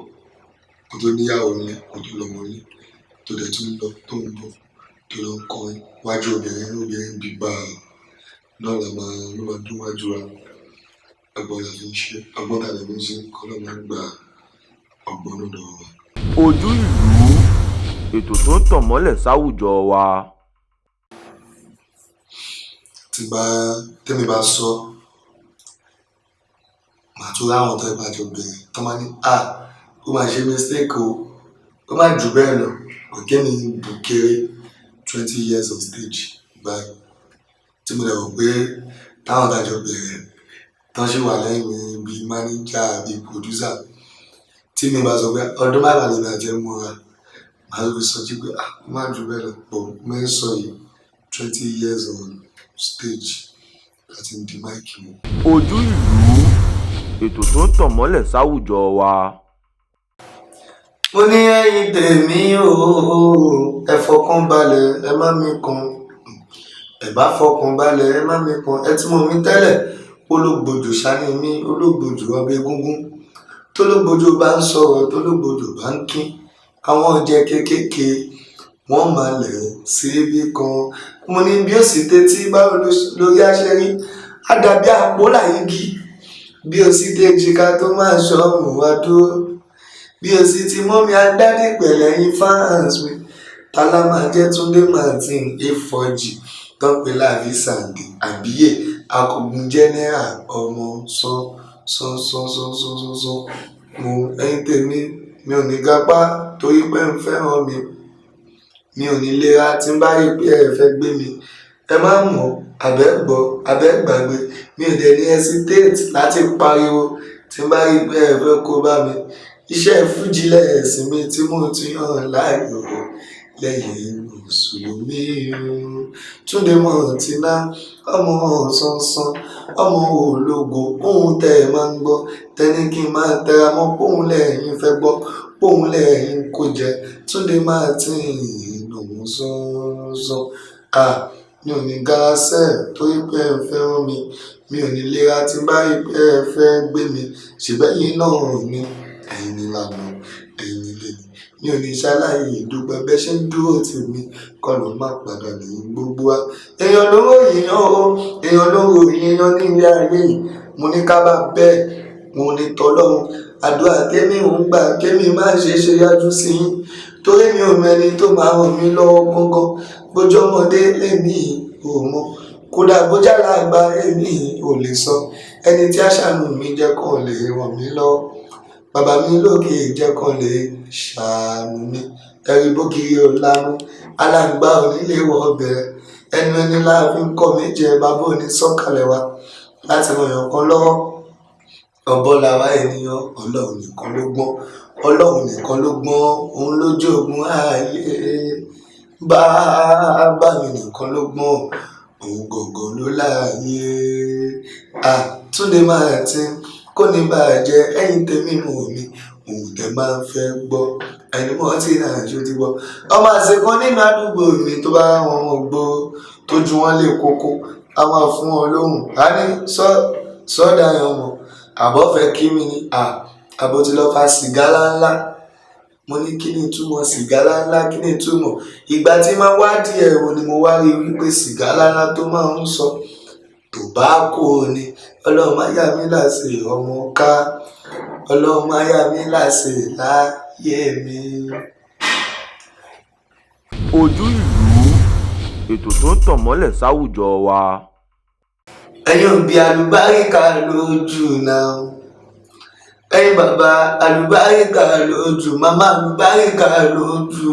kó tó níyàwó ní kó tó lọ́mọ ní tó dẹ̀ tún lọ tó ń bọ̀ tó lọ ń kọrin wájú obìnrin bíbá náà ló máa dún wájú wa ọgbọ́n tá a fi ń ṣe kọ́ ló máa ń gbà ọgbọ́n lọ́dọ̀ wa. Ojú ìlú ètò tó ń tàn mọ́lẹ̀ sáwùjọ wa. tẹ́mi bá sọ màá tún láwọn tó bá jọ bẹ̀rẹ̀ tó máa ní ó máa ṣe mistake o ó máa jù bẹ́ẹ̀ lọ ọ̀gẹ́ mi bù kéré 20 years of stage báyìí tí mo lè rò pé táwọn tá jọ bẹ̀rẹ̀ tán ṣì wà lẹ́yìn mi bíi manager bíi producer tí mi bá sọ pé ọdún márùn lè máa jẹ́ múra màá lọ sọ jí pé má jù bẹ́ẹ̀ lọ pọ̀ mẹ́sàn yìí 20 years on stage láti di máìkì mu. Ojú ìlú, ètò tó ń tàn mọ́lẹ̀ sáwùjọ wa. Mo ní ẹ̀yin tèmi ẹ fọkàn balẹ̀ ẹ má mi kan ẹ bá fọkàn balẹ̀ ẹ má mi kan ẹ tí mo mi tẹ́lẹ̀ ológbòjò sani mi ológbòjò ọbẹ̀ egúngún tólógbòjò bá ń sọ̀rọ̀ tólógbòjò bá ń kín àwọn ọ̀jẹ̀ kéékèèké wọ́n máa lẹ̀ síbi kan. Mo ní bí ó sì tẹ́tí báwo lórí aṣẹ́rí á dàbí àpò láyégi bí ó sì dé jìkà tó máa ṣọ́ọ̀mù wá dúró bí o sì ti mọ́ mi adáde pẹ̀lẹ́ yín fans mi tálá máa jẹ́ Túndé Martin A4G tó ń pè láàbí sàǹdì àbíyè akọgun jẹ́nẹ́rà ọmọ sán mo ẹ̀yin tèmi mi ò ní gapá torí pé ń fẹ́ràn mi ò ní lera tí ń bá rí pé ẹ fẹ́ gbé mi ẹ má mọ̀ abẹ́gbọ́ abẹ́gbàgbé mi ò dẹ̀ ní hesitate láti pariwo tí ń bá rí pé ẹ fẹ́ kó bá mi. Iṣẹ́ fújì lẹ́sìn mi tí mo ti yàn láàyò lẹ́yìn mùsùlùmí Túndé Martin ọmọ sánsan ọmọ ológo ohun tẹ́ ẹ máa ń gbọ́ tẹ́ni kí n máa tẹra mọ́ póun lẹ́yìn fẹ́ gbọ́ póun lẹ́yìn kò jẹ́ Túndé Martin lòun sánsan mi ò ní gárásẹ̀ torí pé ẹ fẹ́ràn mi ò ní lera tí bá rí pé ẹ fẹ́ gbé mi ṣèbẹ́yìn náà ni ẹ̀yin ni lànà ẹ̀yin ni lẹ́nu mi ò ní ṣaláyé ìdúpẹ́ bẹ́ẹ̀ ṣe ń dúró tì mí kọ́ ló má padà lẹ́yìn gbogbo wa. Èèyàn lóró èèyàn lóró èèyàn ní ilé ayé yìí mo ní ká bá bẹ́ẹ̀ mo ní tọ́lọ́run àdúrà kémi ò ń gbà kémi má ṣe yájú sí yín torí mi ò mẹ́ni tó máa ràn mí lọ́wọ́ gángan bójú ọmọdé èmi ò mọ̀ kódà bójá làgbà èmi ò lè sọ ẹni tí àṣàánú mi jẹ́ kàn lè ràn mí lọ́wọ́ bàbá mi lókè jẹ́ kan lè ṣàánú mi ẹ̀rí bókiri ọ̀làmú aláǹgbá onílé wọ bẹ̀rẹ̀ ẹnu ẹni láàfin kọ́ mi jẹ bàbá òní sọ̀kalẹ̀ wa láti ràn yàn kan lọ́wọ́ ọ̀bọ làwa ènìyàn ọlọ́run nìkan ló gbọ́n òun ló jogún ààyè bàbá mi nìkan ló gbọ́n òun gọ̀gọ̀ ló láàyè Túndé Martin kò ní bàjẹ́ ẹ̀yin tèmi mò mi òun tẹ máa ń fẹ́ gbọ́ ẹni mọ́ tí náà ṣó ti gbọ́ ọmọ àṣekọ nínú àdúgbò mi tó bá wọn mọ̀ gbó tójú wọn lè kókó a máa fún wọn lóhùn á ní sọ́dà yẹn mọ̀ àbọ̀ fẹ́ kí mi ní àbọ̀ tí lọ́ọ́ fa sìgá ńlá mo ní kí ni ìtumọ̀ sìgá ńlá kí ni ìtumọ̀ ìgbà tí máa wá díẹ̀ wo ni mo wá rí wípé sìgá ńlá tó máa ń sọ tòbákò ni ọlọ́run má yà mí láṣẹ ọmọ ká ọlọ́run má yà mí láṣẹ láyé mi. Ojú ìlú, ètò tó ń tàn mọ́lẹ̀ sáwùjọ wa. ẹ̀yin òbí àlùbáríkà lójú náà ẹ̀yin bàbá àlùbáríkà lójú màmá àlùbáríkà lójú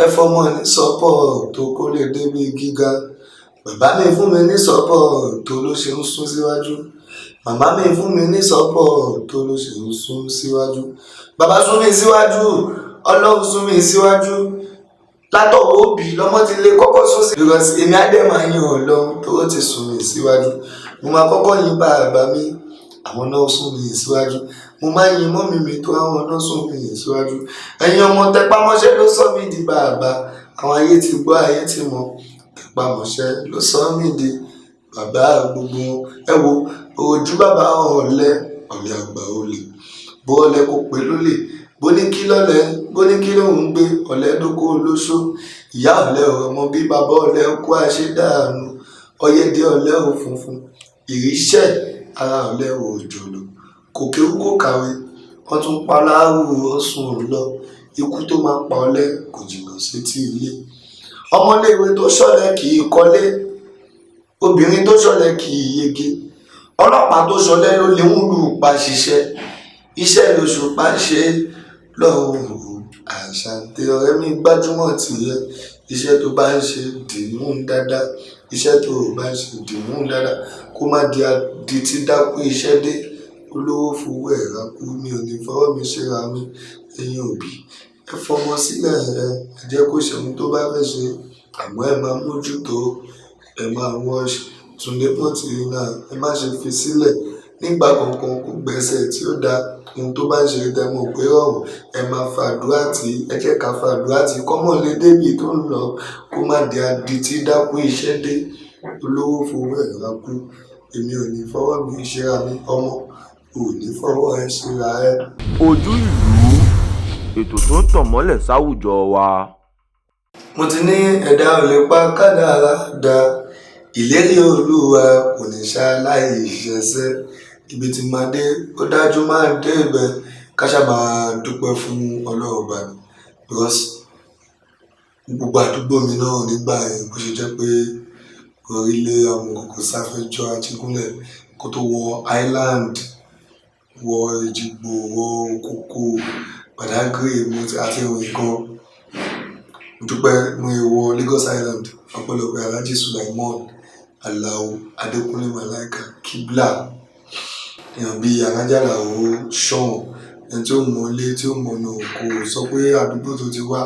ẹ fọmọ ní support tó kó lè débi gíga. Bàbá mi fún mi ní support tó ló ṣe ń sún síwájú màmá mi fún mi ní support tó ló ṣe ń sún síwájú bàbá sún mi síwájú ọlọ́run sún mi síwájú látọ̀wọ́ òbí lọ́mọ ti lè kọ́kọ́ sún sí because èmi àdẹ́mà yín ọlọ́run tó ti sún mi síwájú mo máa kọ́kọ́ yìn bàbá mi àwọn náà sún mi síwájú mo máa yìn mọ́mì mi tó àwọn náà sún mi síwájú ẹ̀yin ọmọ tẹpámọ́ṣẹ́ ló sọ mí di bàbá àwọn ayé ti gbọ́ ayé ti mọ̀ tẹpámọ́ṣẹ́ ló sọ mí di bàbá gbogbo ẹ wo ojú bàbá ọ̀lẹ àgbà olè bó ọ̀lẹ kò pé lólè bó ní kí lóun gbé ọ̀lẹ dóko olóṣó ìyá ọ̀lẹ ọmọ bí bàbá ọ̀lẹ kó àṣedànù ọyẹdẹ ọ̀lẹ ò funfun ìríṣẹ́ ara ọ̀lẹ ò jòlò kò kéwú kò kàwé wọ́n tún pa láàrú ọ̀sùn lọ ikú tó máa pa ọ̀lẹ kò jìnnà sétí ilé ọmọléèwé tó ṣọ̀lẹ kì í kọ́lé obìnrin tó ṣọ̀lẹ kì í yege ọlọ́pàá tó ṣọ̀lẹ ló lè ń lù pa ṣiṣẹ́ iṣẹ́ lóṣù pa ṣe lọ́rùn àṣàǹtẹ ọ̀rẹ́ mi gbájúmọ̀ tìyẹ iṣẹ́ tó bá ń ṣe dìmú dáadáa iṣẹ́ tó bá ń ṣe dìmú dáadáa kó má di tí dákú iṣẹ́ dé olówó fowó ẹ̀ ra kú mi ò ní fọwọ́ mi ṣera mi ẹ̀yin òbí ẹ fọmọ sílẹ̀ ẹ jẹ́ kó ṣe ohun tó bá fẹ́ ṣe àmọ́ ẹ máa mójútó ẹ máa wash Túndé Pọ́ntìrínà ẹ má ṣe fi sílẹ̀ nígbà kankan kó gbẹ́sẹ̀ tí ó dáa ohun tó bá ń ṣe tẹmọ pé ọ̀rọ̀ ẹ máa fàdúrà tí ẹ jẹ́ ká fàdúrà tí kọ́mọ̀ lé débi tó ń lọ kó má di adití dákú iṣẹ́ dé olówó fowó ẹ̀ ra kú èmi ò ní fọwọ́ mi ṣera mi ọmọ ò ní fọwọ́ ẹ ṣera ẹ. Ojú ìlú, ètò tó ń tàn mọ́lẹ̀ sáwùjọ wa. mo ti ní ẹ̀dá ò lè pa kádàrá dá ìlérí Olúwa kò ní ṣaláì ṣẹṣẹ ibi tí máa dé ó dájú máa dé ibẹ̀ ká ṣáà máa dúpẹ́ fún Ọlọ́run bá mi because gbogbo àdúgbò mi náà nígbà yẹn bó ṣe jẹ́ pé orílẹ̀ Amọ̀kòkò Sáfẹ́jọ́ Ajígúnlẹ̀ kó tó wọ Island wọ Èjìgbò wọ Òkòkò Badagry àti ìròyìn kan dúpẹ́ mo wọ Lagos Island ọ̀pọ̀lọpọ̀ Alhaji Sulaiman Alao Adékúnlé Malaika Kibla èèyàn bíi alájàlá ó ṣọ̀n ẹni tí ó mọ ilé tí ó mọ ọ̀nà kò sọ pé àdúgbò tó ti wá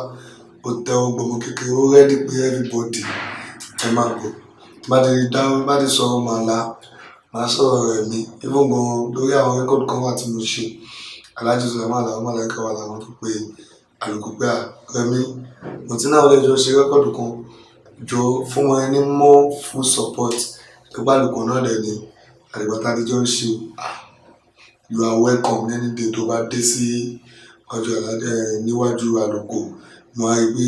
ó tẹ ọgbọmọ kékeré ó rẹ́dí pé everybody ẹ máa bọ̀ bá ti sọ̀rọ̀ màlá màá sọ̀rọ̀ rẹ̀ mi even gan lórí àwọn rẹ́kọ̀dù kan wà tí mo ṣe Alhaji Sulaiman Alao Malaika wà láwọn tó pe àlùkò pé Rẹ̀mí mo ti náà lẹ́jọ́ ṣe rẹ́kọ̀dù kan jọ fún wọn ní more full support tó bá àlùkò náà dẹ̀ ni àdìgbàtà àtijọ́ ń ṣe you are welcome any day tó bá dé sí ọjọ́ níwájú àlùkò mo á rí pé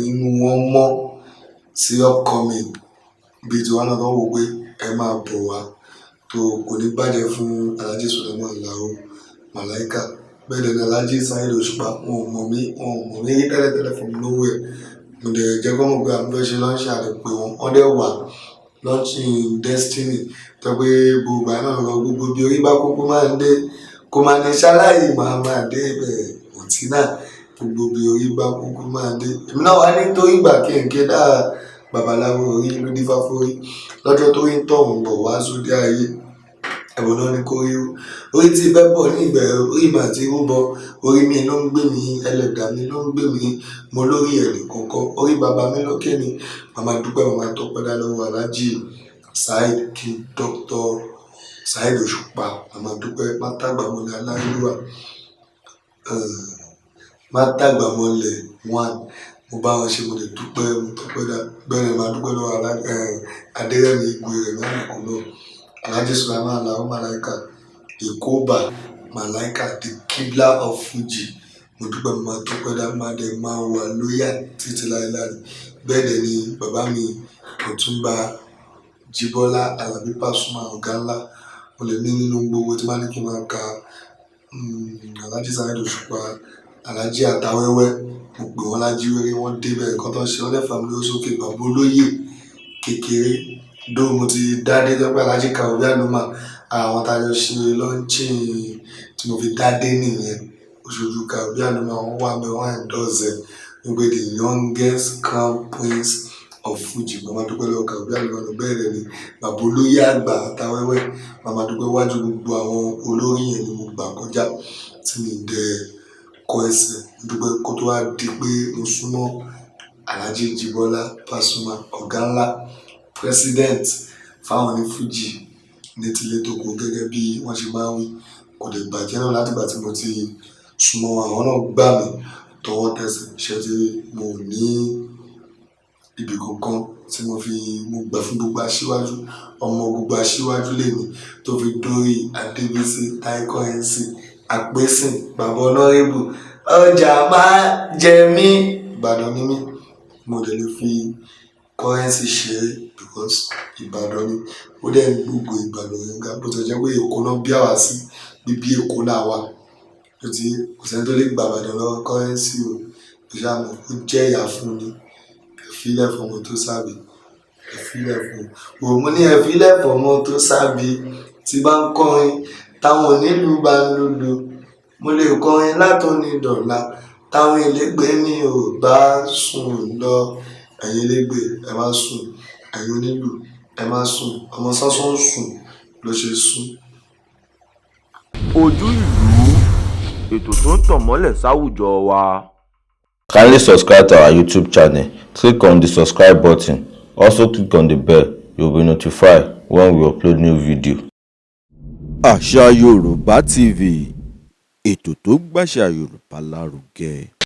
inú wọn mọ́ sí upcoming bíi tiwa náà wọ́n wò pé ẹ máa bọ̀ wá tó kò ní bàjẹ́ fún Alhaji Sulaiman Alao Malaika bẹ́ẹ̀ dẹ̀ ni Alhaji Saheed Òṣùpá wọn ò mọ̀ mí rí tẹ́lẹ̀tẹ́lẹ̀ from nowhere mo dẹ̀ jẹ́ kọ́ mọ̀ pé àwọn fẹ́ ṣe lọ́ńṣì àdẹ̀pẹ̀ wọn dẹ̀ wà launching Destiny tó pé gbogbo àná lọ gbogbo bí orí bá kókó máa ń dé kó máa ní ṣáláyì máa dé ibẹ̀ òtí náà gbogbo bí orí bá kókó máa dé èmi náà wá nítorí ìgbà kéńké dáa babaláwo orí ló dífá fórí lọ́jọ́ tó ń tọ̀hún bọ̀ wá sódì ayé ẹ̀bùn náà ni kò rí orí tí bẹ́ bọ̀ ní ìbẹ̀rẹ̀ orí mà ti rúbọ orí mi ló ń gbé mi ẹlẹ́dàá mi ló ń gbé mi mo lórí ẹ̀rì kọ̀ọ̀kan orí bàbá mi lókè ni màmá dúpẹ́ màmá tọpẹ́ dá lọ́wọ́ Alhaji Saheed kí Dr. Saheed Òṣùpá màmá dúpẹ́ mátàgbàmọ́lẹ̀ aláìlúwà mátàgbàmọ́lẹ̀ one mo bá wọn ṣe mo lè dúpẹ́ mo tọpẹ́ dá bẹ́ẹ̀ máa dúpẹ́ lọ́wọ́ Adérẹ̀mí Igwe rẹ̀ lọ́nà kan náà Alhaji Sulaiman Alao Malaika Èkóbà Malaika the Kibla of Fuji mo dúpẹ́ mo máa dúpẹ́ dá máa dẹ̀ máa wà lóyà títí láéláé bẹ́ẹ̀ dẹ̀ ni bàbá mi Ọ̀túnba Jíbọ́lá Alábí Pasuma ọ̀gá ńlá mo lè ní nínú gbogbo tí máa ní kí n máa ka Alhaji Saheed Òṣùpá Alhaji Àtàwẹ́wẹ́ mo pè wọ́n lájíwèrè wọ́n débẹ̀ nǹkan tó ń ṣe wọ́n lẹ́fà mi ló sókè bàbá olóyè kékeré dó mo ti dádé tọ́pẹ́ Alhaji Kaobi Aloma àwọn tá a jọ ṣe lọ́ńchì tí mo fi dádé nìyẹn oṣooṣù Kaobi Aloma wọ́n wà bẹ́ẹ̀ wọ́n endorse wípé the youngest crown prince of Fuji màmá dúpẹ́ lọ́wọ́ Kaobi Aloma lọ bẹ́ẹ̀ ni bàbá olóyè àgbà Àtàwẹ́wẹ́ màmá dúpẹ́ wájú gbogbo àwọn olórí yẹn ni mo gbà kọjá tí mi dẹ̀ kọ ẹsẹ̀ dúpẹ́ kó tó wá di pé mo súnmọ́ Alhaji Jíbọ́lá Pasuma ọ̀gá ńlá president fáwọn ní Fuji ní tilé tó kó gẹ́gẹ́ bí wọ́n ṣe máa ń wí kò lè bàjẹ́ náà látìgbà tí mo ti súnmọ́ àwọn náà gbà mí tọwọ́ tẹsẹ̀ ṣe tí mo ní ibì kankan tí mo gbà fún gbogbo aṣíwájú ọmọ gbogbo aṣíwájú lèmi tó fi dórí Adébísí Táíkọ́rẹ́nsì Àpésìn bàbá ọlọ́rẹ́bù ọjà máa jẹ mí Ìbàdàn ní mí mo dẹ̀ lè fi Currency ṣeré because Ìbàdàn ni ó dẹ̀ ń gbogbo Ìbàdàn yẹn ga bó ti jẹ́ pé Èkó náà bí àwa sí bíbí Èkó náà wà tó ti kò sẹ́ni tó lè gba Ìbàdàn lọ́wọ́ Currency o ìṣàmù ó jẹ́ ìyà fún ni ẹ̀fílẹ̀ fọmọ tó sábì ẹ̀fílẹ̀ fún òun ní ẹ̀fílẹ̀ fọmọ tó sábì tí bá ń kọrin táwọn onílù bá ń lùlù mo lè kọrin látòní dọ̀la táwọn ilégbé mi ò bá sùn lọ ẹ̀yin ilégbé ẹ má sùn ẹ̀yin onílù ẹ má sùn ọmọ sásán sùn ló ṣe sùn ojú ìlú ètò tó ń tàn mọ́lẹ̀ sáwùjọ wa. Kindly subscribe to our YouTube channel. Click on the subscribe button. Also click on the bell. You'll be notified when we upload new video. Àṣà Yorùbá TV, ètò tó gbàṣà Yorùbá lárugẹ.